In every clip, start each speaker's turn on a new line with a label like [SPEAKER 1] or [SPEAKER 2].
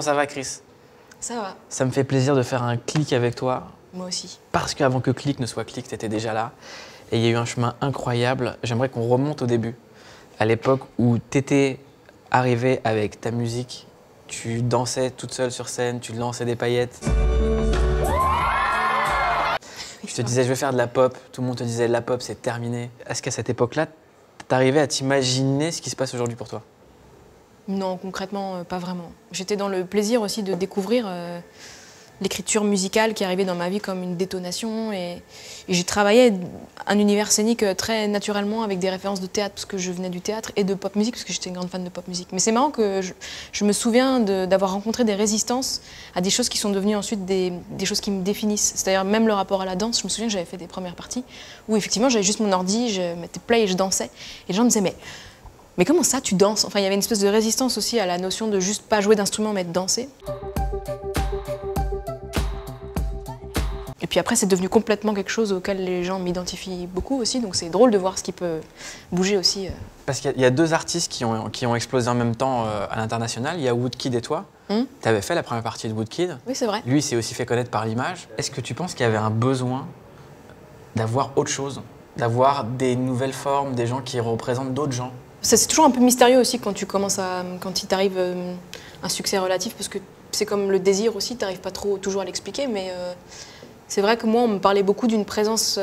[SPEAKER 1] Comment ça va, Chris?
[SPEAKER 2] Ça va.
[SPEAKER 1] Ça me fait plaisir de faire un clic avec toi.
[SPEAKER 2] Moi aussi.
[SPEAKER 1] Parce qu'avant que clic ne soit clic, tu étais déjà là. Et il y a eu un chemin incroyable. J'aimerais qu'on remonte au début. À l'époque où tu étais arrivée avec ta musique, tu dansais toute seule sur scène, tu lançais des paillettes. Je te disais, je vais faire de la pop. Tout le monde te disait, la pop, c'est terminé. Est-ce qu'à cette époque-là, t'arrivais à t'imaginer ce qui se passe aujourd'hui pour toi?
[SPEAKER 2] Non, concrètement, pas vraiment. J'étais dans le plaisir aussi de découvrir l'écriture musicale qui arrivait dans ma vie comme une détonation. Et j'ai travaillé un univers scénique très naturellement avec des références de théâtre, parce que je venais du théâtre, et de pop musique, parce que j'étais une grande fan de pop musique. Mais c'est marrant que je me souviens d'avoir rencontré des résistances à des choses qui sont devenues ensuite des choses qui me définissent. C'est-à-dire même le rapport à la danse. Je me souviens que j'avais fait des premières parties où effectivement j'avais juste mon ordi, je mettais play et je dansais. Et les gens me disaient, mais comment ça, tu danses? Enfin, il y avait une espèce de résistance aussi à la notion de juste pas jouer d'instrument, mais de danser. Et puis après, c'est devenu complètement quelque chose auquel les gens m'identifient beaucoup aussi, donc c'est drôle de voir ce qui peut bouger aussi.
[SPEAKER 1] Parce qu'il y a deux artistes qui ont explosé en même temps à l'international. Il y a Woodkid et toi. Tu avais fait la première partie de Woodkid.
[SPEAKER 2] Oui, c'est vrai.
[SPEAKER 1] Lui, il s'est aussi fait connaître par l'image. Est-ce que tu penses qu'il y avait un besoin d'avoir autre chose, d'avoir des nouvelles formes, des gens qui représentent d'autres gens?
[SPEAKER 2] C'est toujours un peu mystérieux aussi quand il t'arrive un succès relatif, parce que c'est comme le désir aussi, tu n'arrives pas toujours à l'expliquer, mais c'est vrai que moi, on me parlait beaucoup d'une présence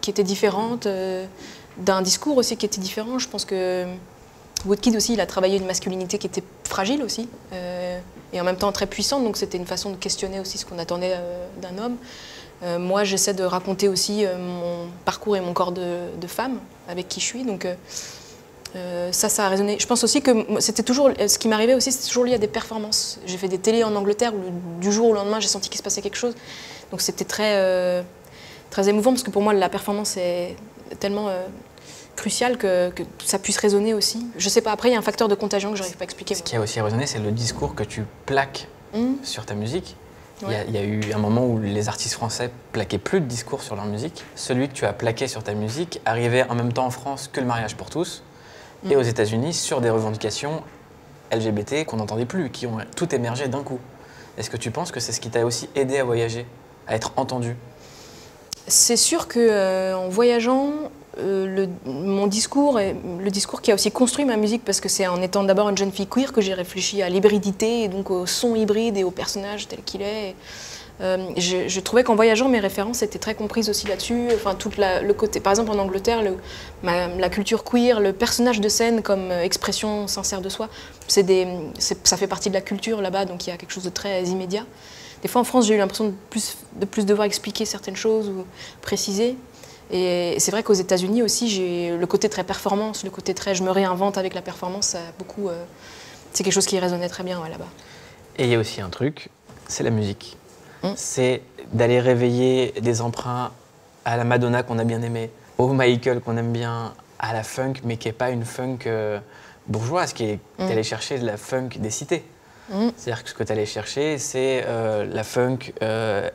[SPEAKER 2] qui était différente, d'un discours aussi qui était différent. Je pense que Woodkid aussi, il a travaillé une masculinité qui était fragile aussi, et en même temps très puissante, donc c'était une façon de questionner aussi ce qu'on attendait d'un homme. Moi, j'essaie de raconter aussi mon parcours et mon corps de femme avec qui je suis, donc ça a résonné. Je pense aussi que c'était toujours, ce qui m'arrivait aussi, c'était toujours lié à des performances. J'ai fait des télés en Angleterre où du jour au lendemain, j'ai senti qu'il se passait quelque chose. Donc c'était très émouvant, parce que pour moi, la performance est tellement cruciale que ça puisse résonner aussi. Je sais pas, après, il y a un facteur de contagion que je n'arrive pas à expliquer.
[SPEAKER 1] Ce qui a aussi résonné, c'est le discours que tu plaques sur ta musique.
[SPEAKER 2] Ouais.
[SPEAKER 1] Il y a eu un moment où les artistes français plaquaient plus de discours sur leur musique. Celui que tu as plaqué sur ta musique arrivait en même temps en France que le mariage pour tous. Et aux États-Unis, sur des revendications LGBT qu'on n'entendait plus, qui ont tout émergé d'un coup. Est-ce que tu penses que c'est ce qui t'a aussi aidé à voyager, à être entendu?
[SPEAKER 2] C'est sûr qu'en voyageant, mon discours, le discours qui a aussi construit ma musique, parce que c'est en étant d'abord une jeune fille queer que j'ai réfléchi à l'hybridité, et donc au son hybride et au personnage tel qu'il est. Je trouvais qu'en voyageant, mes références étaient très comprises aussi là-dessus. Enfin, le côté, par exemple en Angleterre, la culture queer, le personnage de scène comme expression sincère de soi, ça fait partie de la culture là-bas, donc il y a quelque chose de très immédiat. Des fois en France, j'ai eu l'impression de plus devoir expliquer certaines choses ou préciser. Et c'est vrai qu'aux États-Unis aussi, j'ai le côté très performance, le côté très je me réinvente avec la performance, c'est quelque chose qui résonnait très bien là-bas.
[SPEAKER 1] Et il y a aussi un truc, c'est la musique. C'est d'aller réveiller des emprunts à la Madonna qu'on a bien aimée, au Michael qu'on aime bien, à la funk, mais qui n'est pas une funk bourgeoise, qui est d'aller chercher de la funk des cités. C'est-à-dire que ce que tu allais chercher, c'est la funk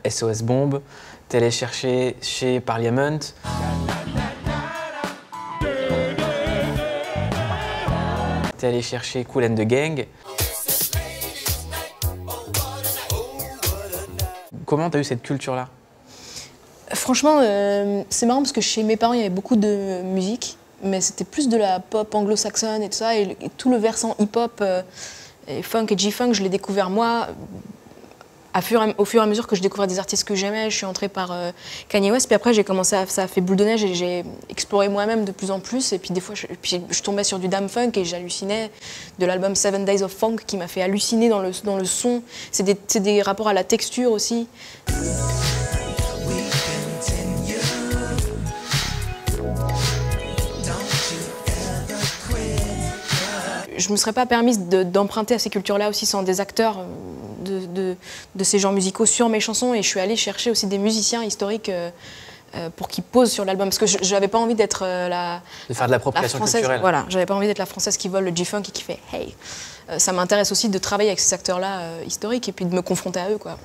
[SPEAKER 1] SOS Bomb, tu allais chercher chez Parliament. Tu allais chercher Kool and the Gang. Comment tu as eu cette culture-là?
[SPEAKER 2] Franchement, c'est marrant parce que chez mes parents, il y avait beaucoup de musique, mais c'était plus de la pop anglo-saxonne et tout ça, et tout le versant hip-hop et funk et G-funk, je l'ai découvert moi, au fur et à mesure que je découvrais des artistes que j'aimais. Je suis entrée par Kanye West, puis après ça a fait boule de neige et j'ai exploré moi-même de plus en plus, et puis des fois je tombais sur du dam funk et j'hallucinais, de l'album 7 Days of Funk qui m'a fait halluciner dans le son. C'est des rapports à la texture aussi. Je ne me serais pas permise d'emprunter à ces cultures-là aussi sans des acteurs de ces genres musicaux sur mes chansons, et je suis allée chercher aussi des musiciens historiques pour qu'ils posent sur l'album, parce que je n'avais pas envie d'être
[SPEAKER 1] de faire de l'appropriation culturelle.
[SPEAKER 2] Voilà, j'avais pas envie d'être la française qui vole le G-funk et qui fait « hey ». Ça m'intéresse aussi de travailler avec ces acteurs-là historiques et puis de me confronter à eux, quoi.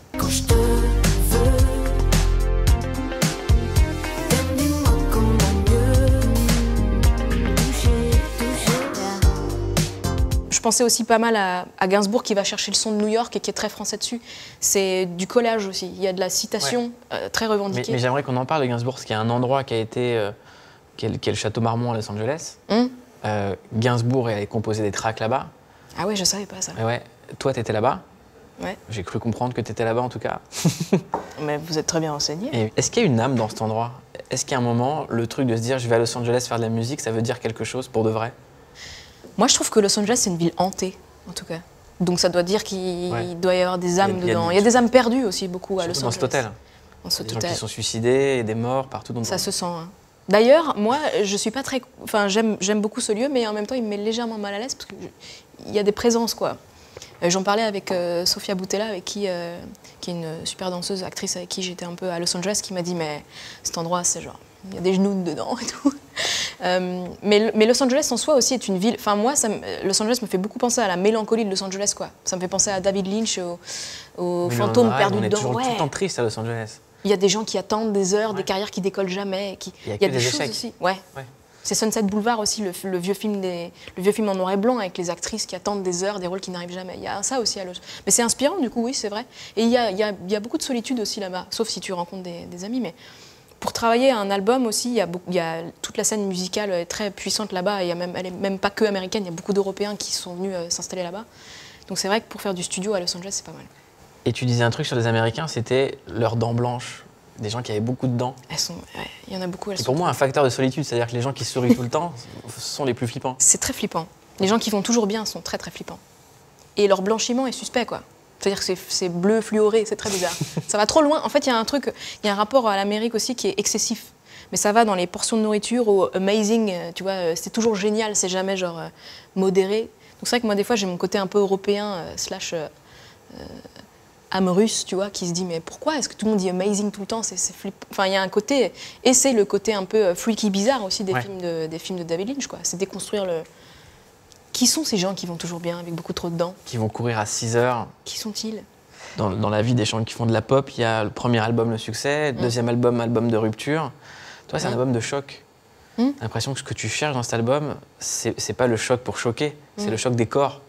[SPEAKER 2] je pensais aussi pas mal à Gainsbourg qui va chercher le son de New York et qui est très français dessus. C'est du collage aussi. Il y a de la citation très revendiquée.
[SPEAKER 1] Mais j'aimerais qu'on en parle de Gainsbourg, parce qu'il y a un endroit qui a été, qui est le Château Marmont à Los Angeles. Gainsbourg est composé des tracks là-bas.
[SPEAKER 2] Ah ouais, je savais pas ça.
[SPEAKER 1] Et ouais. Toi, t'étais là-bas.
[SPEAKER 2] Ouais.
[SPEAKER 1] J'ai cru comprendre que t'étais là-bas en tout cas.
[SPEAKER 2] Mais vous êtes très bien renseigné.
[SPEAKER 1] Est-ce qu'il y a une âme dans cet endroit? Est-ce qu'il y a un moment, le truc de se dire je vais à Los Angeles faire de la musique, ça veut dire quelque chose pour de vrai?
[SPEAKER 2] Moi, je trouve que Los Angeles, c'est une ville hantée, en tout cas. Donc ça doit dire qu'il doit y avoir des âmes dedans. Il y a des âmes perdues aussi, beaucoup à Los Angeles.
[SPEAKER 1] Dans cet hôtel.
[SPEAKER 2] Dans cet
[SPEAKER 1] des
[SPEAKER 2] hôtel.
[SPEAKER 1] gens qui sont suicidés et des morts partout dans le monde.
[SPEAKER 2] Ça se sent. Hein. D'ailleurs, moi, je suis pas très. Enfin, j'aime beaucoup ce lieu, mais en même temps, il me met légèrement mal à l'aise parce qu'il y a des présences, quoi. J'en parlais avec Sofia Boutella, avec qui est une super danseuse, actrice avec qui j'étais un peu à Los Angeles, qui m'a dit mais cet endroit, c'est genre, il y a des genoux dedans et tout. Mais Los Angeles en soi aussi est une ville. Enfin, moi, Los Angeles me fait beaucoup penser à la mélancolie de Los Angeles, quoi. Ça me fait penser à David Lynch, aux fantômes perdus dedans.
[SPEAKER 1] On est toujours tout le temps triste à Los Angeles.
[SPEAKER 2] Il y a des gens qui attendent des heures, des carrières qui décollent jamais.
[SPEAKER 1] Il y a
[SPEAKER 2] des choses
[SPEAKER 1] échecs.
[SPEAKER 2] aussi. Ouais. C'est Sunset Boulevard aussi, le vieux film en noir et blanc avec les actrices qui attendent des heures, des rôles qui n'arrivent jamais. Il y a ça aussi à Los Angeles. Mais c'est inspirant du coup, oui, c'est vrai. Et il y a beaucoup de solitude aussi là-bas, sauf si tu rencontres des amis. Mais pour travailler un album aussi, il y a toute la scène musicale est très puissante là-bas. Elle n'est même pas que américaine, il y a beaucoup d'Européens qui sont venus s'installer là-bas. Donc c'est vrai que pour faire du studio à Los Angeles, c'est pas mal.
[SPEAKER 1] Et tu disais un truc sur les Américains, c'était leurs dents blanches. Des gens qui avaient beaucoup de dents.
[SPEAKER 2] Il y en a beaucoup.
[SPEAKER 1] C'est pour moi un facteur de solitude, c'est-à-dire que les gens qui sourient tout le temps sont les plus flippants.
[SPEAKER 2] C'est très flippant. Les gens qui vont toujours bien sont très très flippants. Et leur blanchiment est suspect, quoi. C'est-à-dire que c'est bleu fluoré, c'est très bizarre. Ça va trop loin. En fait, il y a un truc, il y a un rapport à l'Amérique aussi qui est excessif. Mais ça va dans les portions de nourriture au amazing, tu vois, c'est toujours génial, c'est jamais genre modéré. Donc c'est vrai que moi des fois j'ai mon côté un peu européen slash âme russe, tu vois, qui se dit mais pourquoi est-ce que tout le monde dit amazing tout le temps, c'est flippant. Enfin, il y a un côté, et c'est le côté un peu freaky bizarre aussi des films de David Lynch, quoi. C'est déconstruire le... Qui sont ces gens qui vont toujours bien avec beaucoup trop de dents?
[SPEAKER 1] Qui vont courir à 6 heures.
[SPEAKER 2] Qui sont-ils?
[SPEAKER 1] Dans la vie des gens qui font de la pop, il y a le premier album, le succès, deuxième album de rupture. Toi, c'est un album de choc. J'ai l'impression que ce que tu cherches dans cet album, c'est pas le choc pour choquer, c'est le choc des corps.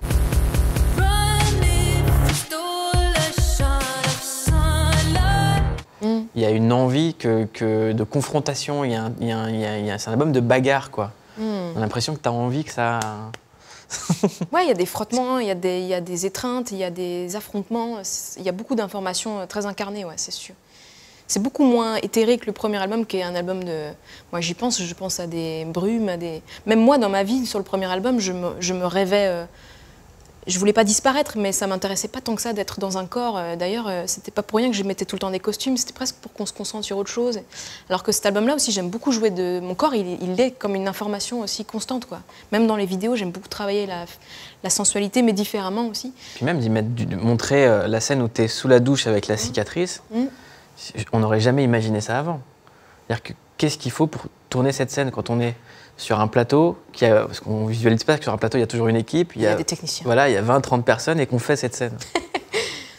[SPEAKER 1] Il y a une envie de confrontation, c'est un album de bagarre, quoi. On a l'impression que tu as envie que ça...
[SPEAKER 2] Ouais, il y a des frottements, il y a des étreintes, il y a des affrontements, il y a beaucoup d'informations très incarnées, ouais, c'est sûr. C'est beaucoup moins éthéré que le premier album, qui est un album de... Moi, je pense à des brumes, à des... Même moi, dans ma vie, sur le premier album, je me rêvais... Je voulais pas disparaître, mais ça m'intéressait pas tant que ça d'être dans un corps. D'ailleurs, c'était pas pour rien que je mettais tout le temps des costumes, c'était presque pour qu'on se concentre sur autre chose. Alors que cet album-là aussi, j'aime beaucoup jouer de... Mon corps, il est comme une information aussi constante, quoi. Même dans les vidéos, j'aime beaucoup travailler la sensualité, mais différemment aussi.
[SPEAKER 1] Puis même de montrer la scène où tu es sous la douche avec la cicatrice, on n'aurait jamais imaginé ça avant. C'est-à-dire que qu'est-ce qu'il faut pour tourner cette scène quand on est sur un plateau, parce qu'on ne visualise pas que sur un plateau, il y a toujours une équipe.
[SPEAKER 2] Il y a des techniciens.
[SPEAKER 1] Voilà, il y a 20-30 personnes et qu'on fait cette scène.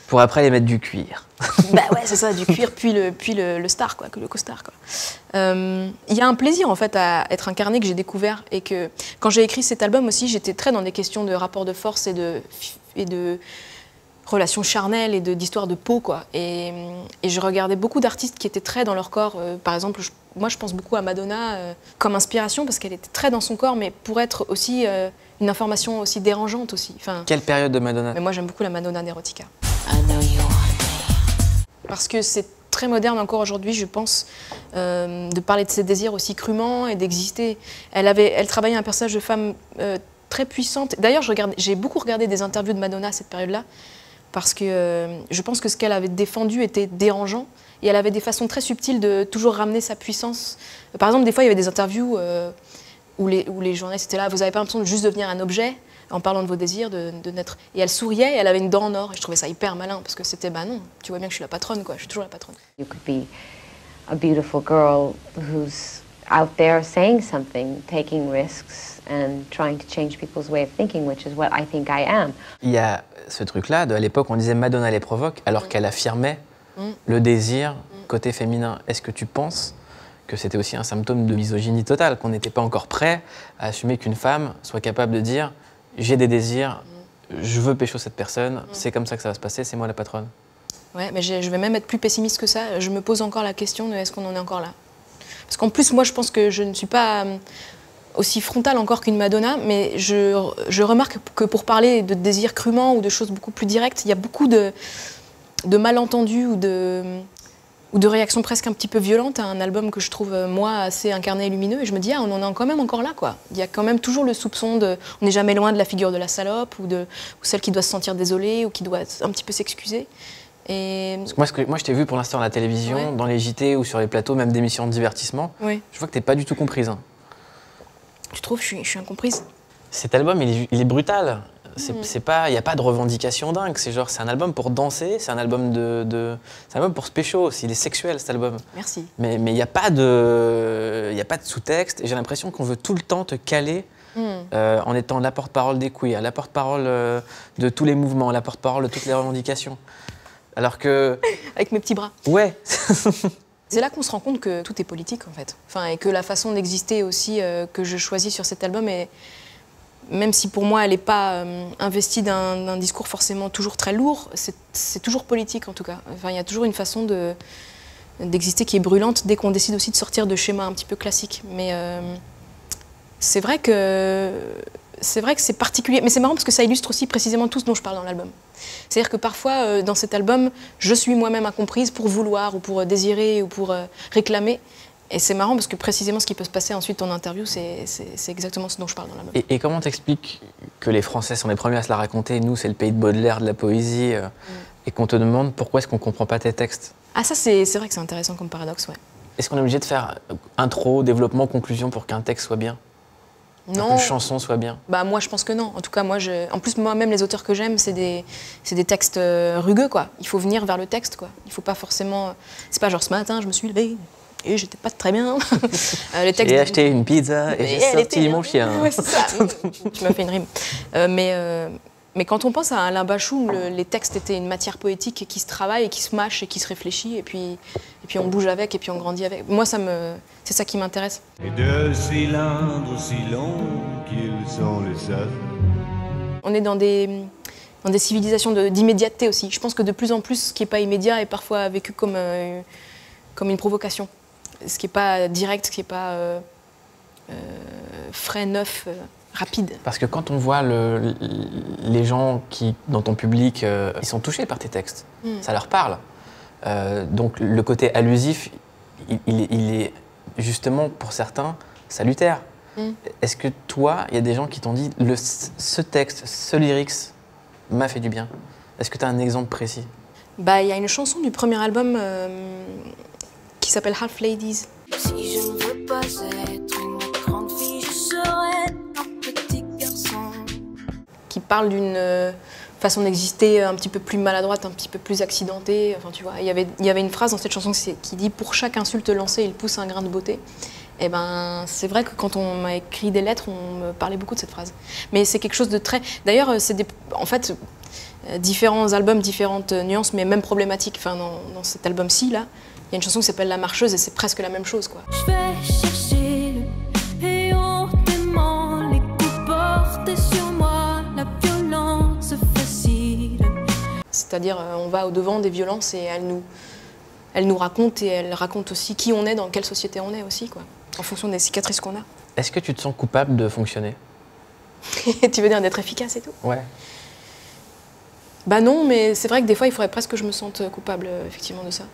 [SPEAKER 1] Pour après les mettre du cuir.
[SPEAKER 2] Bah ouais, c'est ça, du cuir, puis le star, quoi, le costard, quoi. Il y a un plaisir, en fait, à être incarné que j'ai découvert. Et que quand j'ai écrit cet album aussi, j'étais très dans des questions de rapport de force et de relations charnelles et d'histoires de peau, quoi. Et je regardais beaucoup d'artistes qui étaient très dans leur corps. Par exemple, moi, je pense beaucoup à Madonna comme inspiration parce qu'elle était très dans son corps, mais pour être aussi une information aussi dérangeante aussi. Enfin,
[SPEAKER 1] quelle période de Madonna?
[SPEAKER 2] Mais moi, j'aime beaucoup la Madonna d'Erotica. Parce que c'est très moderne encore aujourd'hui, je pense, de parler de ses désirs aussi crûment et d'exister. Elle travaillait un personnage de femme très puissante. D'ailleurs, j'ai beaucoup regardé des interviews de Madonna à cette période-là, parce que je pense que ce qu'elle avait défendu était dérangeant, et elle avait des façons très subtiles de toujours ramener sa puissance. Par exemple, des fois, il y avait des interviews où les journalistes étaient là, vous n'avez pas l'impression de juste devenir un objet, en parlant de vos désirs, de naître. Et elle souriait, et elle avait une dent en or, et je trouvais ça hyper malin, parce que c'était, bah non, tu vois bien que je suis la patronne, quoi, je suis toujours la patronne.
[SPEAKER 3] You could be a beautiful girl who's out there saying something, taking risks, and trying to change people's way of thinking, which is what I think I am.
[SPEAKER 1] Il y a ce truc-là, à l'époque, on disait Madonna les provoque, alors qu'elle affirmait le désir côté féminin. Est-ce que tu penses que c'était aussi un symptôme de misogynie totale, qu'on n'était pas encore prêt à assumer qu'une femme soit capable de dire j'ai des désirs, je veux pécho cette personne, c'est comme ça que ça va se passer, c'est moi la patronne.
[SPEAKER 2] Ouais, mais je vais même être plus pessimiste que ça. Je me pose encore la question de est-ce qu'on en est encore là? Parce qu'en plus, moi, je pense que je ne suis pas aussi frontale encore qu'une Madonna, mais je remarque que pour parler de désirs crûment ou de choses beaucoup plus directes, il y a beaucoup de malentendus ou de réactions presque un petit peu violentes à un album que je trouve, moi, assez incarné et lumineux. Et je me dis, ah, on en est quand même encore là, quoi. Il y a quand même toujours le soupçon de... On n'est jamais loin de la figure de la salope ou celle qui doit se sentir désolée ou qui doit un petit peu s'excuser. Et...
[SPEAKER 1] Parce que moi, je t'ai vu pour l'instant à la télévision, dans les JT ou sur les plateaux, même d'émissions de divertissement.
[SPEAKER 2] Ouais.
[SPEAKER 1] Je vois que t'es pas du tout comprise. Hein.
[SPEAKER 2] Tu trouves, je suis incomprise?
[SPEAKER 1] Cet album, il est brutal. C'est pas, il n'y a pas de revendication dingue. C'est genre, c'est un album pour danser, c'est un album c'est un album pour se pécho aussi. Il est sexuel, cet album.
[SPEAKER 2] Merci.
[SPEAKER 1] Mais il n'y a pas de sous-texte. Et j'ai l'impression qu'on veut tout le temps te caler en étant la porte-parole des queers, la porte-parole de tous les mouvements, la porte-parole de toutes les revendications. Alors que...
[SPEAKER 2] Avec mes petits bras.
[SPEAKER 1] Ouais.
[SPEAKER 2] C'est là qu'on se rend compte que tout est politique, en fait. Enfin, et que la façon d'exister aussi que je choisis sur cet album est... Même si pour moi elle n'est pas investie d'un discours forcément toujours très lourd, c'est toujours politique en tout cas. Enfin, il y a toujours une façon d'exister qui est brûlante dès qu'on décide aussi de sortir de schémas un petit peu classiques. Mais c'est vrai que c'est particulier. Mais c'est marrant parce que ça illustre aussi précisément tout ce dont je parle dans l'album. C'est-à-dire que parfois dans cet album, je suis moi-même incomprise pour vouloir ou pour désirer ou pour réclamer. Et c'est marrant parce que précisément ce qui peut se passer ensuite en interview, c'est exactement ce dont je parle dans l'album.
[SPEAKER 1] Et comment t'expliques que les Français sont les premiers à se la raconter, nous c'est le pays de Baudelaire, de la poésie, et qu'on te demande pourquoi est-ce qu'on comprend pas tes textes?
[SPEAKER 2] Ah ça c'est vrai que c'est intéressant comme paradoxe, ouais.
[SPEAKER 1] Est-ce qu'on est obligé de faire intro, développement, conclusion pour qu'un texte soit bien?
[SPEAKER 2] Non.
[SPEAKER 1] Qu'une chanson soit bien?
[SPEAKER 2] Bah moi je pense que non. En tout cas en plus moi-même les auteurs que j'aime c'est des textes rugueux quoi. Il faut venir vers le texte quoi. Il faut pas forcément... C'est pas genre ce matin je me suis levée et j'étais pas très bien.
[SPEAKER 1] J'ai acheté une pizza et j'ai sorti mon chien.
[SPEAKER 2] Ouais, c'est ça. Tu m'as fait une rime. Mais quand on pense à Alain Bachung, les textes étaient une matière poétique qui se travaille et qui se mâche et qui se réfléchit et puis on bouge avec et puis on grandit avec. Moi c'est ça qui m'intéresse.
[SPEAKER 4] Et deux cylindres si longs qu'ils sont les seuls.
[SPEAKER 2] On est dans des civilisations d'immédiateté aussi. Je pense que de plus en plus ce qui n'est pas immédiat est parfois vécu comme une provocation. Ce qui n'est pas direct, ce qui n'est pas frais, neuf, rapide.
[SPEAKER 1] Parce que quand on voit les gens dans ton public, ils sont touchés par tes textes, ça leur parle. Donc le côté allusif, il est justement pour certains salutaire. Est-ce que toi, il y a des gens qui t'ont dit ce texte, ce lyrics m'a fait du bien? Est-ce que tu as un exemple précis?
[SPEAKER 2] Bah, il y a une chanson du premier album qui s'appelle Half Ladies.
[SPEAKER 5] Si je ne veux pas être une grande fille, je serai un petit garçon.
[SPEAKER 2] Qui parle d'une façon d'exister un petit peu plus maladroite, un petit peu plus accidentée. Enfin, tu vois, il y avait une phrase dans cette chanson qui dit « Pour chaque insulte lancée, il pousse un grain de beauté ». Et ben, c'est vrai que quand on m'a écrit des lettres, on me parlait beaucoup de cette phrase. Mais c'est quelque chose de très... D'ailleurs, en fait, différents albums, différentes nuances, mais même problématiques. Enfin, dans cet album-ci, là, il y a une chanson qui s'appelle La Marcheuse et c'est presque la même chose, quoi.
[SPEAKER 5] Je vais chercher et hontement les coups portés sur moi, la violence facile.
[SPEAKER 2] C'est-à-dire, on va au-devant des violences et elle nous raconte et elle raconte aussi qui on est, dans quelle société on est aussi, quoi, en fonction des cicatrices qu'on a.
[SPEAKER 1] Est-ce que tu te sens coupable de fonctionner?
[SPEAKER 2] Tu veux dire d'être efficace et tout?
[SPEAKER 1] Ouais.
[SPEAKER 2] Bah non, mais c'est vrai que des fois, il faudrait presque que je me sente coupable, effectivement, de ça.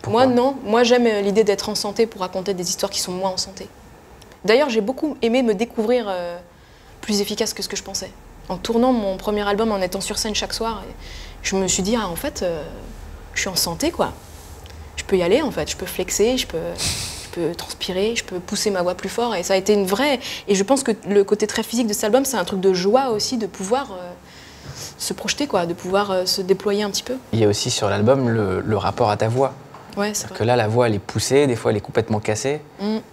[SPEAKER 1] Pourquoi?
[SPEAKER 2] Moi, non. Moi, j'aime l'idée d'être en santé pour raconter des histoires qui sont moins en santé. D'ailleurs, j'ai beaucoup aimé me découvrir plus efficace que ce que je pensais. En tournant mon premier album, en étant sur scène chaque soir, je me suis dit, ah, en fait, je suis en santé, quoi. Je peux y aller, en fait. Je peux flexer, je peux transpirer, je peux pousser ma voix plus fort. Et ça a été une vraie... Et je pense que le côté très physique de cet album, c'est un truc de joie aussi, de pouvoir se projeter, quoi, de pouvoir se déployer un petit peu.
[SPEAKER 1] Il y a aussi sur l'album le rapport à ta voix.
[SPEAKER 2] Ouais, c'est vrai.
[SPEAKER 1] Que là, la voix, elle est poussée, des fois, elle est complètement cassée.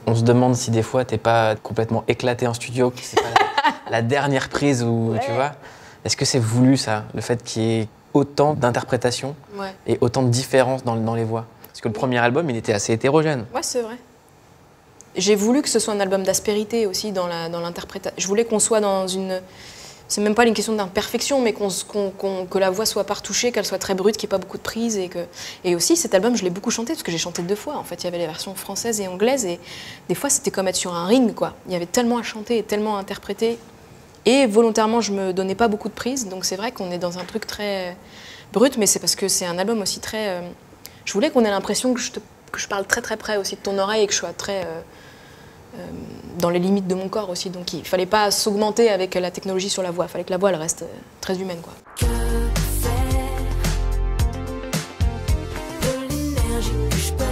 [SPEAKER 1] On se demande si des fois, t'es pas complètement éclaté en studio, que c'est pas la dernière prise où, tu vois. Est-ce que c'est voulu, ça, le fait qu'il y ait autant d'interprétations et autant de différences dans les voix? Parce que le premier album, il était assez hétérogène.
[SPEAKER 2] Ouais, c'est vrai. J'ai voulu que ce soit un album d'aspérité aussi dans l'interprétation. Je voulais qu'on soit dans une c'est même pas une question d'imperfection, mais que la voix soit pas retouchée, qu'elle soit très brute, qu'il n'y ait pas beaucoup de prises. Et aussi, cet album, je l'ai beaucoup chanté, parce que j'ai chanté 2 fois. En fait, il y avait les versions françaises et anglaises, et des fois, c'était comme être sur un ring, quoi. Il y avait tellement à chanter et tellement à interpréter. Et volontairement, je me donnais pas beaucoup de prises, donc c'est vrai qu'on est dans un truc très brut, mais c'est parce que c'est un album aussi très... je voulais qu'on ait l'impression que je parle très très près aussi de ton oreille et que je sois très... dans les limites de mon corps aussi, donc il fallait pas s'augmenter avec la technologie sur la voix, il fallait que la voix elle reste très humaine, quoi.
[SPEAKER 5] Que faire de l'énergie que je perds?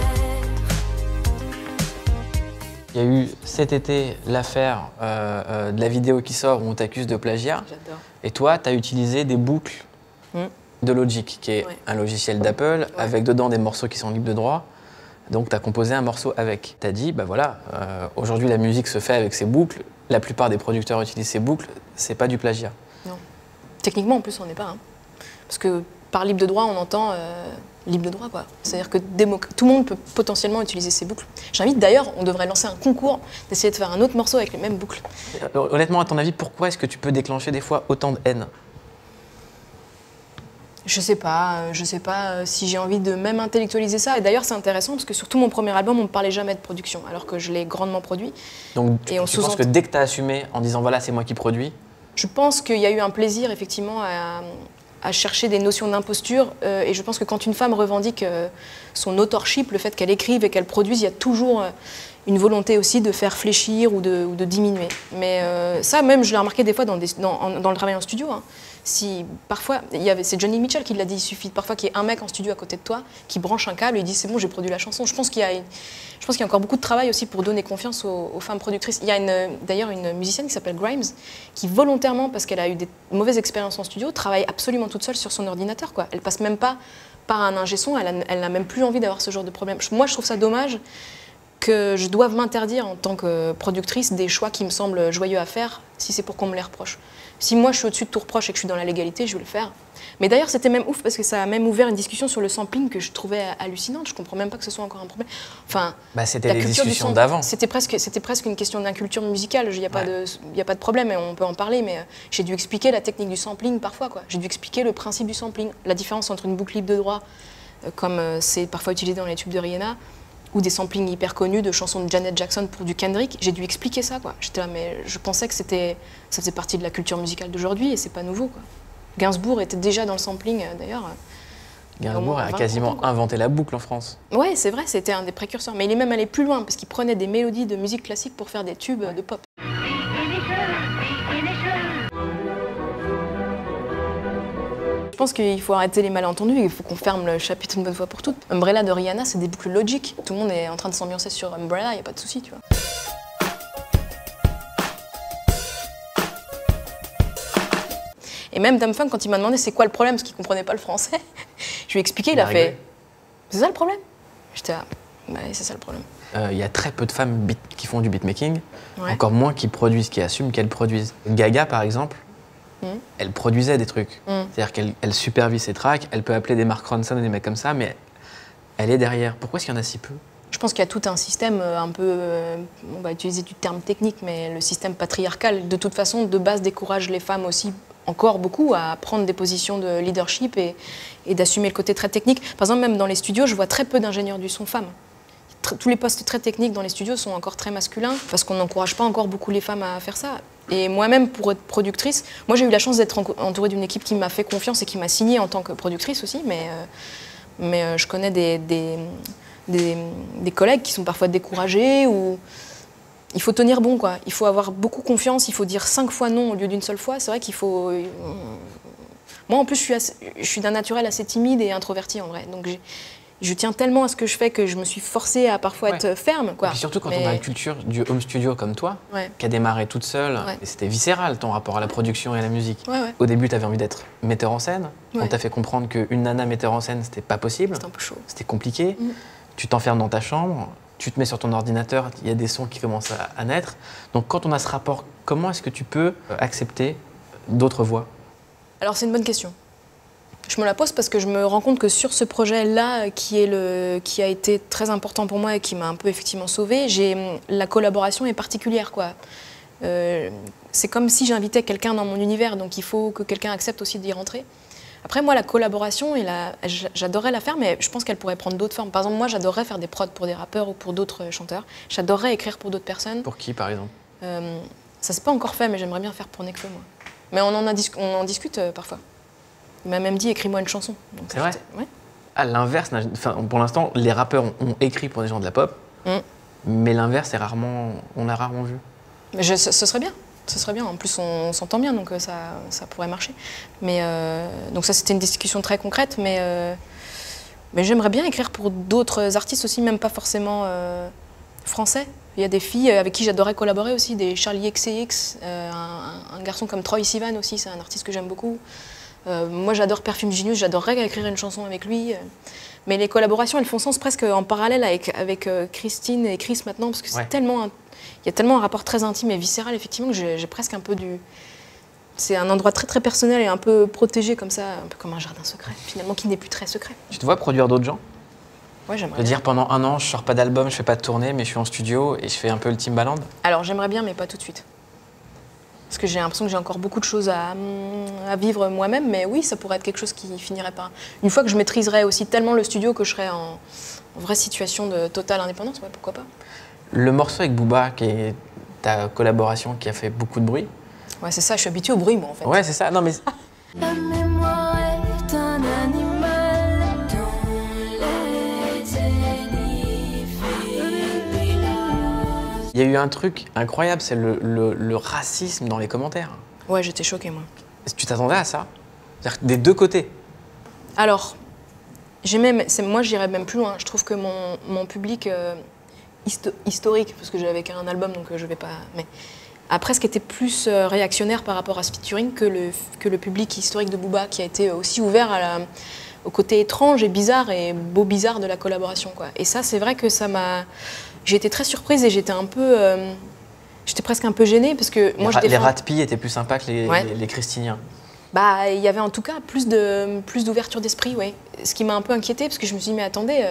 [SPEAKER 1] Il y a eu cet été l'affaire de la vidéo qui sort où on t'accuse de plagiat.
[SPEAKER 2] J'adore.
[SPEAKER 1] Et toi, tu as utilisé des boucles de Logic, qui est un logiciel d'Apple, avec dedans des morceaux qui sont libres de droit. Donc tu as composé un morceau avec. Tu as dit, bah voilà, aujourd'hui la musique se fait avec ces boucles, la plupart des producteurs utilisent ces boucles, c'est pas du plagiat.
[SPEAKER 2] Non. Techniquement, en plus, on n'est pas. Hein. Parce que par libre de droit, on entend libre de droit, quoi. C'est-à-dire que tout le monde peut potentiellement utiliser ces boucles. J'invite d'ailleurs, on devrait lancer un concours d'essayer de faire un autre morceau avec les mêmes boucles.
[SPEAKER 1] Honnêtement, à ton avis, pourquoi est-ce que tu peux déclencher des fois autant de haine?
[SPEAKER 2] Je sais pas si j'ai envie de même intellectualiser ça. Et d'ailleurs, c'est intéressant parce que sur tout mon premier album, on ne parlait jamais de production, alors que je l'ai grandement produit.
[SPEAKER 1] Donc tu penses que dès que tu as assumé en disant voilà, c'est moi qui produis?
[SPEAKER 2] Je pense qu'il y a eu un plaisir effectivement à chercher des notions d'imposture. Et je pense que quand une femme revendique son authorship, le fait qu'elle écrive et qu'elle produise, il y a toujours une volonté aussi de faire fléchir ou de diminuer. Mais ça, même, je l'ai remarqué des fois dans le travail en studio. Hein. Si parfois, c'est Johnny Mitchell qui l'a dit, il suffit parfois qu'il y ait un mec en studio à côté de toi qui branche un câble et dit c'est bon, j'ai produit la chanson. Je pense qu'il y a encore beaucoup de travail aussi pour donner confiance aux femmes productrices. Il y a d'ailleurs une musicienne qui s'appelle Grimes qui volontairement, parce qu'elle a eu des mauvaises expériences en studio, travaille absolument toute seule sur son ordinateur, quoi. Elle passe même pas par un ingé son, elle n'a même plus envie d'avoir ce genre de problème. Moi, je trouve ça dommage que je doive m'interdire en tant que productrice des choix qui me semblent joyeux à faire si c'est pour qu'on me les reproche. Si moi je suis au-dessus de tout reproche et que je suis dans la légalité, je vais le faire. Mais d'ailleurs c'était même ouf parce que ça a même ouvert une discussion sur le sampling que je trouvais hallucinante. Je comprends même pas que ce soit encore un problème. Enfin,
[SPEAKER 1] c'était les discussions d'avant.
[SPEAKER 2] C'était presque une question d'inculture musicale. Il n'y a pas de problème et on peut en parler, mais j'ai dû expliquer la technique du sampling parfois, quoi. J'ai dû expliquer le principe du sampling, la différence entre une boucle libre de droit, comme c'est parfois utilisé dans les tubes de Rihanna, ou des samplings hyper connus de chansons de Janet Jackson pour du Kendrick. J'ai dû expliquer ça, quoi. J'étais là, mais je pensais que ça faisait partie de la culture musicale d'aujourd'hui et c'est pas nouveau, quoi. Gainsbourg était déjà dans le sampling, d'ailleurs.
[SPEAKER 1] Gainsbourg a quasiment inventé la boucle en France.
[SPEAKER 2] Ouais, c'est vrai, c'était un des précurseurs. Mais il est même allé plus loin parce qu'il prenait des mélodies de musique classique pour faire des tubes de pop. Je pense qu'il faut arrêter les malentendus, il faut qu'on ferme le chapitre une bonne fois pour toutes. Umbrella de Rihanna, c'est des boucles Logic. Tout le monde est en train de s'ambiancer sur Umbrella, il n'y a pas de souci, tu vois. Et même Dame Funk, quand il m'a demandé c'est quoi le problème, parce qu'il ne comprenait pas le français, je lui ai expliqué, il a fait « C'est ça le problème ?» J'étais là, bah, c'est ça le problème.
[SPEAKER 1] Il y a très peu de femmes qui font du beatmaking, encore moins qui produisent, qui assument qu'elles produisent. Gaga, par exemple, elle produisait des trucs. C'est-à-dire qu'elle supervise ses tracks, elle peut appeler des Mark Ronson ou des mecs comme ça, mais elle est derrière. Pourquoi est-ce qu'il y en a si peu?
[SPEAKER 2] Je pense qu'il y a tout un système un peu, on va utiliser du terme technique, mais le système patriarcal, de toute façon, de base, décourage les femmes aussi encore beaucoup à prendre des positions de leadership et d'assumer le côté très technique. Par exemple, même dans les studios, je vois très peu d'ingénieurs du son femmes. Tous les postes très techniques dans les studios sont encore très masculins parce qu'on n'encourage pas encore beaucoup les femmes à faire ça. Et moi-même, pour être productrice, moi j'ai eu la chance d'être entourée d'une équipe qui m'a fait confiance et qui m'a signée en tant que productrice aussi, mais je connais des collègues qui sont parfois découragés ou... Il faut tenir bon, quoi. Il faut avoir beaucoup confiance, il faut dire 5 fois non au lieu d'une seule fois. C'est vrai qu'il faut... Moi, en plus, je suis d'un naturel assez timide et introverti, en vrai. Donc, je tiens tellement à ce que je fais que je me suis forcée à parfois être ferme, quoi.
[SPEAKER 1] Et puis surtout quand on a une culture du home studio comme toi, qui a démarré toute seule, et c'était viscéral ton rapport à la production et à la musique. Au début, tu avais envie d'être metteur en scène. On t'a fait comprendre qu'une nana metteur en scène, c'était pas possible.
[SPEAKER 2] C'était un peu chaud.
[SPEAKER 1] C'était compliqué. Tu t'enfermes dans ta chambre. Tu te mets sur ton ordinateur, il y a des sons qui commencent à naître. Donc quand on a ce rapport, comment est-ce que tu peux accepter d'autres voix? Alors c'est une bonne question. Je me la pose parce que je me rends compte que sur ce projet-là, qui a été très important pour moi et qui m'a un peu effectivement sauvée, la collaboration est particulière, quoi.
[SPEAKER 2] c'est comme si j'invitais quelqu'un dans mon univers, donc il faut que quelqu'un accepte aussi d'y rentrer. Après, moi, la collaboration, j'adorerais la faire, mais je pense qu'elle pourrait prendre d'autres formes. Par exemple, moi, j'adorerais faire des prods pour des rappeurs ou pour d'autres chanteurs. J'adorerais écrire pour d'autres personnes.
[SPEAKER 1] Pour qui, par exemple?
[SPEAKER 2] Ça s'est pas encore fait, mais j'aimerais bien faire pour Nekfeu, moi. Mais on en discute parfois. Il m'a même dit, écris-moi une chanson.
[SPEAKER 1] C'est vrai?
[SPEAKER 2] Ouais.
[SPEAKER 1] À l'inverse, pour l'instant, les rappeurs ont écrit pour des gens de la pop, mais l'inverse, on l'a rarement vu.
[SPEAKER 2] Mais ce serait bien. Ce serait bien. En plus, on s'entend bien, donc ça pourrait marcher. Mais donc ça, c'était une discussion très concrète, mais j'aimerais bien écrire pour d'autres artistes aussi, même pas forcément français. Il y a des filles avec qui j'adorais collaborer aussi, des Charlie XCX, un garçon comme Troye Sivan aussi, c'est un artiste que j'aime beaucoup. Moi, j'adore Perfume Genius, j'adorerais écrire une chanson avec lui. Mais les collaborations, elles font sens presque en parallèle avec Christine et Chris maintenant, parce que c'est tellement... Il y a tellement un rapport très intime et viscéral, effectivement, que j'ai presque un peu du... C'est un endroit très très personnel et un peu protégé comme ça, un peu comme un jardin secret, finalement, qui n'est plus très secret.
[SPEAKER 1] Tu te vois produire d'autres gens?
[SPEAKER 2] Ouais, j'aimerais
[SPEAKER 1] De
[SPEAKER 2] bien.
[SPEAKER 1] dire pendant 1 an, je sors pas d'album, je fais pas de tournée, mais je suis en studio et je fais un peu le Timbaland?
[SPEAKER 2] Alors, j'aimerais bien, mais pas tout de suite. Parce que j'ai l'impression que j'ai encore beaucoup de choses à vivre moi-même, mais oui, ça pourrait être quelque chose qui finirait par... Une fois que je maîtriserais aussi tellement le studio que je serais en vraie situation de totale indépendance, ouais, pourquoi pas.
[SPEAKER 5] Le morceau avec Booba, qui est ta collaboration qui a fait beaucoup de bruit.
[SPEAKER 2] Ouais, c'est ça, je suis habituée au bruit, moi, en fait.
[SPEAKER 5] Ouais, c'est ça. Non, mais La mémoire est un animal dont les
[SPEAKER 1] il y a eu un truc incroyable, c'est le racisme dans les commentaires.
[SPEAKER 2] Ouais, j'étais choquée, moi.
[SPEAKER 1] Tu t'attendais à ça? C'est-à-dire des deux côtés?
[SPEAKER 2] Alors, moi, j'irais même plus loin. Je trouve que mon public historique, parce que j'avais qu'un album, donc je vais pas... Mais a presque été plus réactionnaire par rapport à ce featuring que le public historique de Booba, qui a été aussi ouvert au côté étrange et bizarre et beau bizarre de la collaboration, quoi. Et ça, c'est vrai que ça m'a... J'ai été très surprise et j'étais un peu... j'étais presque un peu gênée, parce que moi,
[SPEAKER 1] Les Ratpi étaient plus sympas que les Christiniens.
[SPEAKER 2] Bah, il y avait en tout cas plus d'ouverture d'esprit, ouais. Ce qui m'a un peu inquiétée, parce que je me suis dit, mais attendez...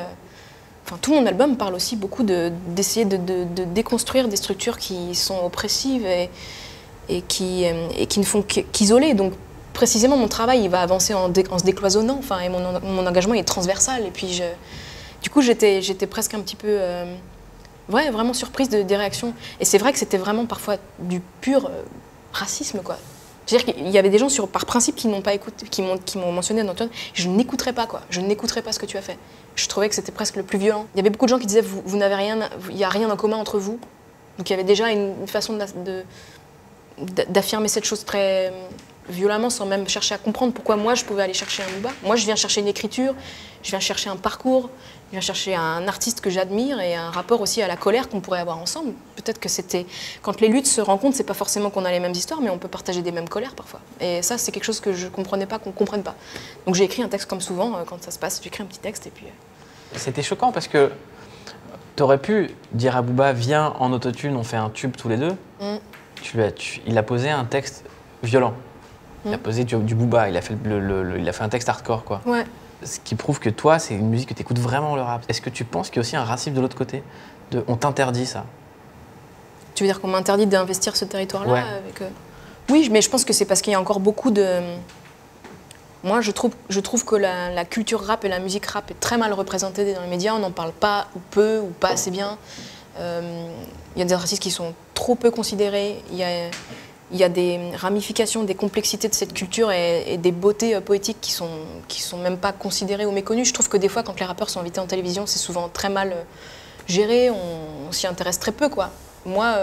[SPEAKER 2] Enfin, tout mon album parle aussi beaucoup d'essayer de déconstruire des structures qui sont oppressives et qui ne font qu'isoler. Donc, précisément, mon travail, il va avancer en se décloisonnant. Enfin, et mon engagement est transversal. Et puis, du coup, j'étais presque un petit peu... ouais, vraiment surprise des réactions. Et c'est vrai que c'était vraiment parfois du pur racisme, quoi. C'est-à-dire qu'il y avait des gens, par principe, qui n'ont pas écouté, qui m'ont mentionné dans Antoine, je n'écouterai pas, quoi. Je n'écouterai pas ce que tu as fait. Je trouvais que c'était presque le plus violent. Il y avait beaucoup de gens qui disaient, vous n'avez rien, il n'y a rien en commun entre vous. Donc il y avait déjà une façon d'affirmer cette chose très violemment, sans même chercher à comprendre pourquoi moi je pouvais aller chercher un Booba. Moi je viens chercher une écriture, je viens chercher un parcours, je viens chercher un artiste que j'admire et un rapport aussi à la colère qu'on pourrait avoir ensemble. Peut-être que c'était... Quand les luttes se rencontrent, c'est pas forcément qu'on a les mêmes histoires, mais on peut partager des mêmes colères parfois. Et ça, c'est quelque chose que je comprenais pas, qu'on comprenne pas. Donc j'ai écrit un texte comme souvent, quand ça se passe, j'écris un petit texte et puis...
[SPEAKER 1] C'était choquant parce que t'aurais pu dire à Booba, viens en autotune, on fait un tube tous les deux. Il a posé un texte violent. Il a posé du Booba, il a fait un texte hardcore, quoi.
[SPEAKER 2] Ouais.
[SPEAKER 1] Ce qui prouve que toi, c'est une musique que t'écoutes vraiment, le rap. Est-ce que tu penses qu'il y a aussi un racisme de l'autre côté? On t'interdit ça? Tu
[SPEAKER 2] veux dire qu'on m'interdit d'investir ce territoire-là?
[SPEAKER 1] Ouais.
[SPEAKER 2] Oui, mais je pense que c'est parce qu'il y a encore beaucoup de... Moi, je trouve que la culture rap et la musique rap est très mal représentée dans les médias. On n'en parle pas, ou peu, ou pas assez bien. Il y a des artistes qui sont trop peu considérés. Il y a des ramifications, des complexités de cette culture et des beautés poétiques qui sont même pas considérées ou méconnues. Je trouve que des fois, quand les rappeurs sont invités en télévision, c'est souvent très mal géré. On s'y intéresse très peu, quoi. Moi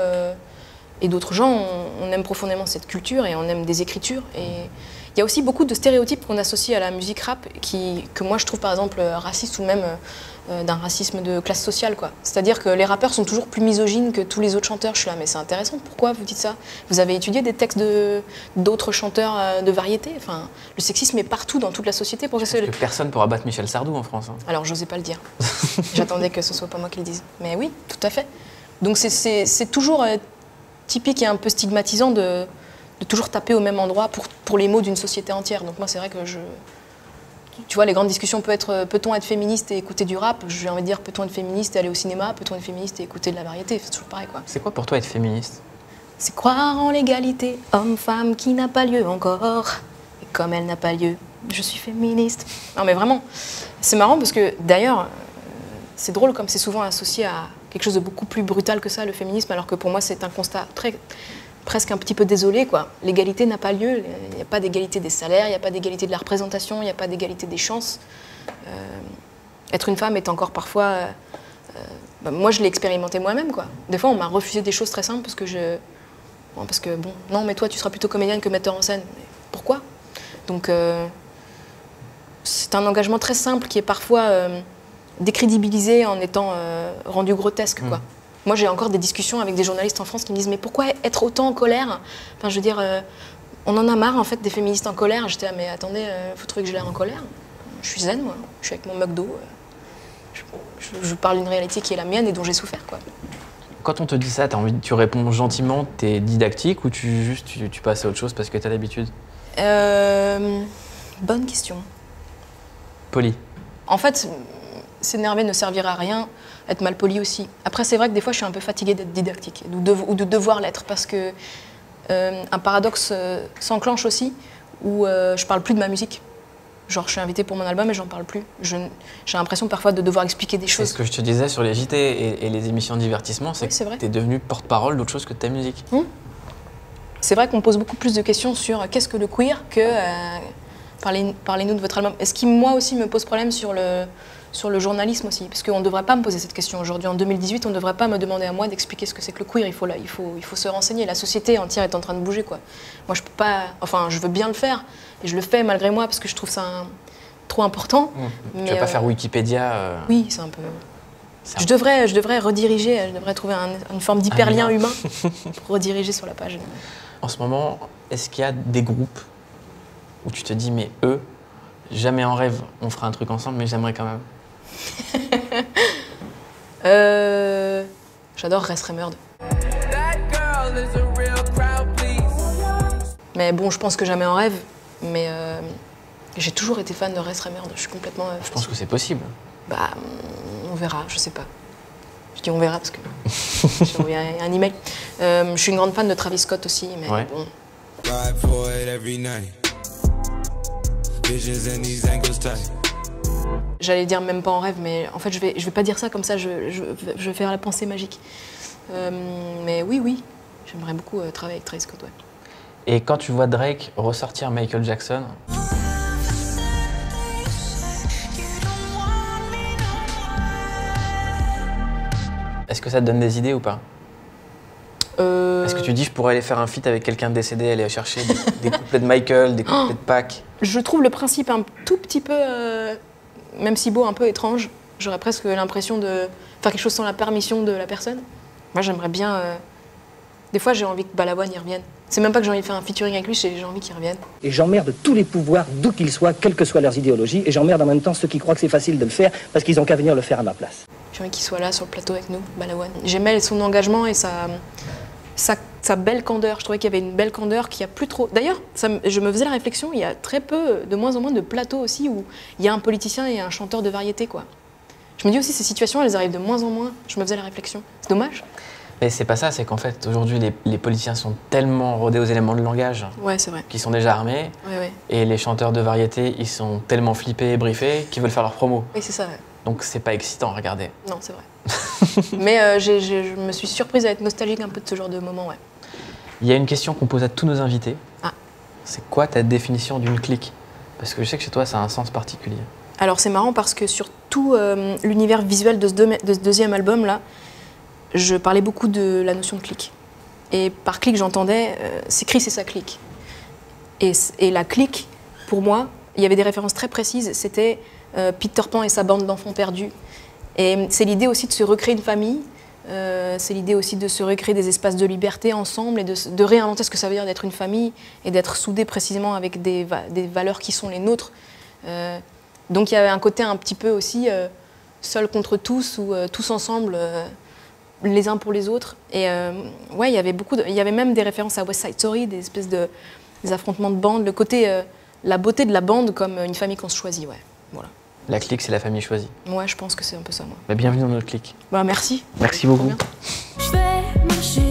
[SPEAKER 2] et d'autres gens, on aime profondément cette culture et on aime des écritures. Et il y a aussi beaucoup de stéréotypes qu'on associe à la musique rap que moi je trouve par exemple racistes ou même d'un racisme de classe sociale, quoi. C'est-à-dire que les rappeurs sont toujours plus misogynes que tous les autres chanteurs. Je suis là, mais c'est intéressant, pourquoi vous dites ça? Vous avez étudié des textes d'autres chanteurs de variété? Enfin, le sexisme est partout dans toute la société.
[SPEAKER 1] Parce que personne ne pourra battre Michel Sardou en France. Hein.
[SPEAKER 2] Alors, j'osais pas le dire. J'attendais que ce soit pas moi qui le dise. Mais oui, tout à fait. Donc c'est toujours typique et un peu stigmatisant de toujours taper au même endroit pour les mots d'une société entière. Donc moi, c'est vrai que tu vois, les grandes discussions peut-on être féministe et écouter du rap? J'ai envie de dire, peut-on être féministe et aller au cinéma? Peut-on être féministe et écouter de la variété? C'est toujours pareil, quoi.
[SPEAKER 1] C'est quoi pour toi être féministe?
[SPEAKER 2] C'est croire en l'égalité homme-femme qui n'a pas lieu encore. Et comme elle n'a pas lieu, je suis féministe. Non mais vraiment, c'est marrant parce que d'ailleurs, c'est drôle comme c'est souvent associé à quelque chose de beaucoup plus brutal que ça, le féminisme, alors que pour moi c'est un constat presque un petit peu désolé, quoi. L'égalité n'a pas lieu, il n'y a pas d'égalité des salaires, il n'y a pas d'égalité de la représentation, il n'y a pas d'égalité des chances. Être une femme est encore parfois... moi je l'ai expérimenté moi-même, quoi. Des fois on m'a refusé des choses très simples parce que bon, non mais toi tu seras plutôt comédienne que metteur en scène. Mais pourquoi? Donc c'est un engagement très simple qui est parfois décrédibilisé en étant rendu grotesque, quoi. Moi, j'ai encore des discussions avec des journalistes en France qui me disent « Mais pourquoi être autant en colère ?» Enfin, je veux dire, on en a marre, en fait, des féministes en colère. J'étais là, mais attendez, vous trouvez que j'ai l'air en colère? Je suis zen, moi. Je suis avec mon mug d'eau. Je parle d'une réalité qui est la mienne et dont j'ai souffert, quoi.
[SPEAKER 1] Quand on te dit ça, tu réponds gentiment, t'es didactique ou tu passes à autre chose parce que t'as l'habitude?
[SPEAKER 2] Bonne question.
[SPEAKER 1] Poli.
[SPEAKER 2] En fait, s'énerver ne servira à rien. Être mal poli aussi. Après, c'est vrai que des fois, je suis un peu fatiguée d'être didactique ou de devoir l'être parce que un paradoxe s'enclenche aussi où je parle plus de ma musique. Genre, je suis invitée pour mon album et j'en parle plus. J'ai l'impression parfois de devoir expliquer des choses.
[SPEAKER 1] C'est ce que je te disais sur les JT et les émissions de divertissement, c'est que tu es devenue porte-parole d'autre chose que de ta musique.
[SPEAKER 2] C'est vrai qu'on pose beaucoup plus de questions sur qu'est-ce que le queer que parlez-nous de votre album. Et ce qui, moi aussi, me pose problème sur le journalisme aussi, parce qu'on ne devrait pas me poser cette question aujourd'hui. En 2018, on ne devrait pas me demander à moi d'expliquer ce que c'est que le queer. Il faut se renseigner. La société entière est en train de bouger, quoi. Moi, je peux pas... Enfin, je veux bien le faire, et je le fais malgré moi, parce que je trouve ça trop important.
[SPEAKER 1] Mais, tu vas pas faire Wikipédia
[SPEAKER 2] Oui, c'est un peu... Je devrais rediriger, je devrais trouver une forme d'hyperlien humain pour rediriger sur la page.
[SPEAKER 1] En ce moment, est-ce qu'il y a des groupes où tu te dis, mais eux, jamais en rêve, on fera un truc ensemble, mais j'aimerais quand même?
[SPEAKER 2] J'adore Res Remerd. Mais bon, je pense que jamais en rêve. Mais j'ai toujours été fan de Res Remerd. Je suis complètement...
[SPEAKER 1] je pense que c'est possible.
[SPEAKER 2] Bah, on verra, je sais pas. Je dis on verra parce que j'ai envoyé un email. Je suis une grande fan de Travis Scott aussi, mais bon. J'allais dire même pas en rêve, mais en fait je vais pas dire ça comme ça, je vais faire la pensée magique. Mais oui, j'aimerais beaucoup travailler avec Travis Scott, ouais.
[SPEAKER 1] Et quand tu vois Drake ressortir Michael Jackson, est-ce que ça te donne des idées ou pas? Est-ce que tu dis je pourrais aller faire un feat avec quelqu'un de décédé, aller chercher des couplets de Michael, des couplets de Pac?
[SPEAKER 2] Je trouve le principe un tout petit peu, même si beau, un peu étrange. J'aurais presque l'impression de faire quelque chose sans la permission de la personne. Moi j'aimerais bien... Des fois j'ai envie que Balavoine y revienne. C'est même pas que j'ai envie de faire un featuring avec lui, j'ai envie qu'il revienne.
[SPEAKER 6] Et j'emmerde tous les pouvoirs, d'où qu'ils soient, quelles que soient leurs idéologies, et j'emmerde en même temps ceux qui croient que c'est facile de le faire, parce qu'ils ont qu'à venir le faire à ma place.
[SPEAKER 2] J'ai envie qu'il soit là sur le plateau avec nous, Balavoine. J'aimais son engagement et sa belle candeur. Je trouvais qu'il y avait une belle candeur qu'il n'y a plus trop. D'ailleurs, je me faisais la réflexion, il y a très peu, de moins en moins de plateaux aussi où il y a un politicien et un chanteur de variété, quoi. Je me dis aussi, ces situations, elles arrivent de moins en moins. Je me faisais la réflexion. C'est dommage.
[SPEAKER 1] Mais c'est pas ça, c'est qu'en fait, aujourd'hui, les politiciens sont tellement rodés aux éléments de langage qu'ils sont déjà armés.
[SPEAKER 2] Ouais.
[SPEAKER 1] Et les chanteurs de variété, ils sont tellement flippés et briefés qu'ils veulent faire leur promo.
[SPEAKER 2] Oui, c'est ça, ouais.
[SPEAKER 1] Donc c'est pas excitant à regarder.
[SPEAKER 2] Non, c'est vrai. Mais je me suis surprise à être nostalgique un peu de ce genre de moment, ouais.
[SPEAKER 1] Il y a une question qu'on pose à tous nos invités.
[SPEAKER 2] Ah.
[SPEAKER 1] C'est quoi ta définition d'une clique? Parce que je sais que chez toi, ça a un sens particulier.
[SPEAKER 2] Alors c'est marrant parce que sur tout l'univers visuel de ce deuxième album-là, je parlais beaucoup de la notion de clique. Et par clique, j'entendais, c'est Chris et sa clique. Et la clique, pour moi, il y avait des références très précises. C'était Peter Pan et sa bande d'enfants perdus. Et c'est l'idée aussi de se recréer une famille. C'est l'idée aussi de se recréer des espaces de liberté ensemble et de réinventer ce que ça veut dire d'être une famille et d'être soudés précisément avec des valeurs qui sont les nôtres. Donc il y avait un côté un petit peu aussi seul contre tous ou tous ensemble, les uns pour les autres. Et ouais, il y avait il y avait même des références à West Side Story, des espèces des affrontements de bandes, le côté, la beauté de la bande comme une famille qu'on se choisit, ouais. Voilà.
[SPEAKER 1] La clique, c'est la famille choisie.
[SPEAKER 2] Ouais, je pense que c'est un peu ça, moi.
[SPEAKER 1] Bah, bienvenue dans notre clique.
[SPEAKER 2] Bah, merci.
[SPEAKER 1] Merci beaucoup.
[SPEAKER 5] Je vais marcher